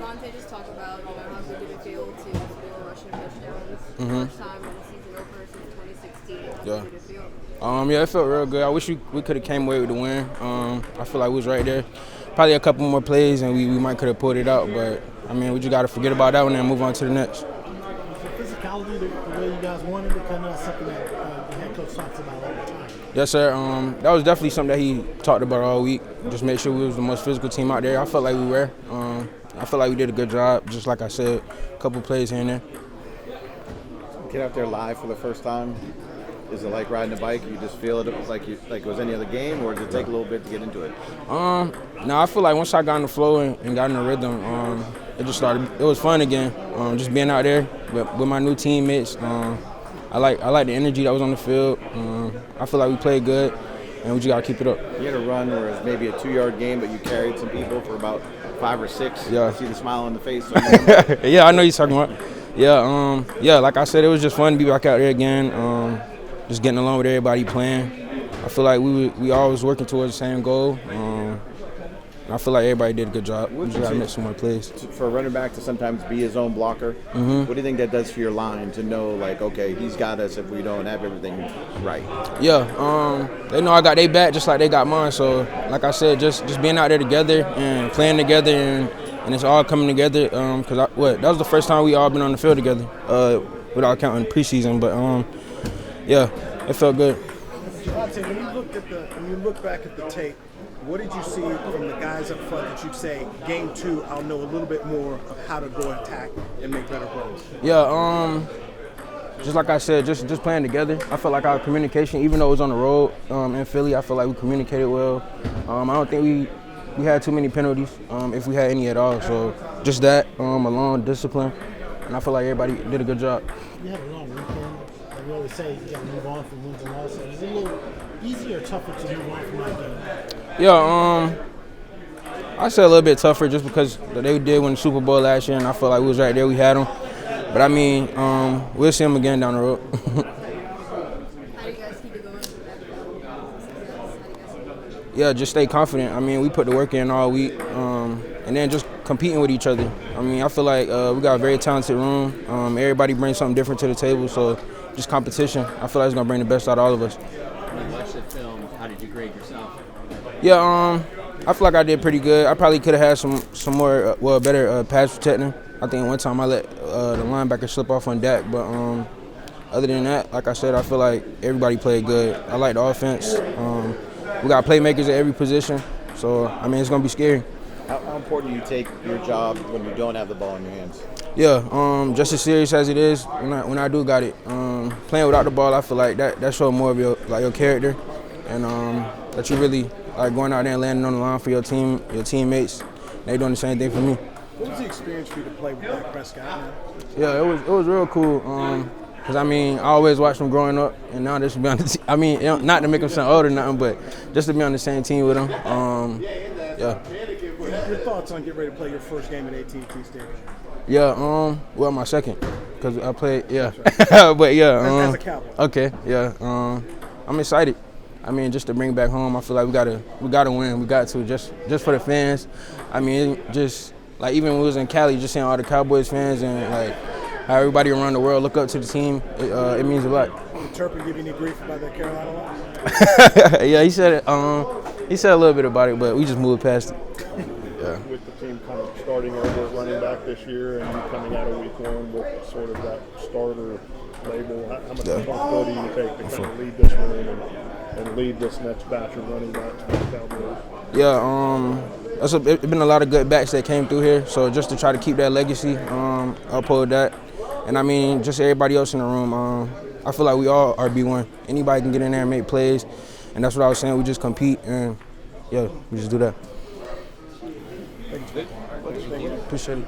Javonte, just talk about how good did it feel to score rushing touchdowns first time in the season opener since 2016. How good did it feel? Yeah, it felt real good. I wish we could have came away with the win. I feel like we was right there. Probably a couple more plays and we might could have pulled it out, but I mean we just got to forget about that one and move on to the next. Physicality, the way you guys wanted it, kind of something that the head coach talks about all the time. Yes, sir. That was definitely something that he talked about all week. Just make sure we was the most physical team out there. I felt like we were. I felt like we did a good job. Just like I said, a couple plays here and there. Get out there live for the first time. Is it like riding a bike? You just feel it like it was any other game, or does it take a little bit to get into it? No, I feel like once I got in the flow and got in the rhythm, it just started. It was fun again. Just being out there with my new teammates. I like the energy that was on the field. I feel like we played good, and we just gotta keep it up. You had a run where it was maybe a 2-yard game, but you carried some people for about 5 or 6. Yeah. I see the smile on the face. So yeah, I know you're talking about. Yeah, like I said, it was just fun to be back out there again. Just getting along with everybody playing. I feel like we all was working towards the same goal. I feel like everybody did a good job. We just got to make some more plays. For a running back to sometimes be his own blocker, what do you think that does for your line to know, like, okay, he's got us if we don't have everything right? Yeah, they know I got their back just like they got mine. So, like I said, just being out there together and playing together and it's all coming together. Because that was the first time we all been on the field together without counting preseason. But, yeah, it felt good. Javonte, when you look back at the tape, what did you see from the guys up front that you'd say, game 2, I'll know a little bit more of how to go attack and make better plays? Yeah, just like I said, just playing together. I felt like our communication, even though it was on the road in Philly, I felt like we communicated well. I don't think we had too many penalties, if we had any at all. So just that, along discipline, and I feel like everybody did a good job. You had a long weekend. Like we always say, you got to move on from wins and losses. Is it a little easier or tougher to move on from that game? Yeah, I say a little bit tougher just because they did win the Super Bowl last year, and I felt like we was right there. We had them. But, I mean, we'll see them again down the road. How do you guys keep it going? Yeah, just stay confident. I mean, we put the work in all week, and then just competing with each other. I mean, I feel like we got a very talented room. Everybody brings something different to the table, so just competition. I feel like it's going to bring the best out of all of us. When you watched the film, how did you grade yourself? Yeah, I feel like I did pretty good. I probably could have had some more, better pass protecting. I think one time I let the linebacker slip off on Dak, but other than that, like I said, I feel like everybody played good. I like the offense. We got playmakers at every position, so I mean it's gonna be scary. How important do you take your job when you don't have the ball in your hands? Yeah, just as serious as it is when I do got it. Playing without the ball, I feel like that shows more of your character, and that you really like going out there and landing on the line for your team, your teammates. They doing the same thing for me. What was the experience for you to play with Dak Prescott, man? Yeah, it was real cool. Cause I mean, I always watched him growing up, and now just to be on the team. I mean, not to make him sound old or nothing, but just to be on the same team with him. Yeah. Your thoughts on getting ready to play your first game at AT&T Stadium? Yeah. Well, my second, cause I played. Yeah. Right. But yeah. As a Cowboy. Okay. Yeah. I'm excited. I mean, just to bring it back home, I feel like we gotta win. We got to just for the fans. I mean, just like even when we was in Cali, just seeing all the Cowboys fans and like how everybody around the world look up to the team, it means a lot. Did Turpin give you any grief about that Carolina loss? Yeah, he said it. He said a little bit about it, but we just moved past it. Yeah. With the team kind of starting over at running back this year and you coming out of week 1 with sort of that starter label, how much responsibility do you take to kind of lead this room and lead this next batch of running backs for the Cowboys? Yeah, it's been a lot of good backs that came through here, so just to try to keep that legacy, uphold that. And I mean, just everybody else in the room, I feel like we all are B1. Anybody can get in there and make plays, and that's what I was saying. We just compete, and yeah, we just do that. Thank you. Appreciate it.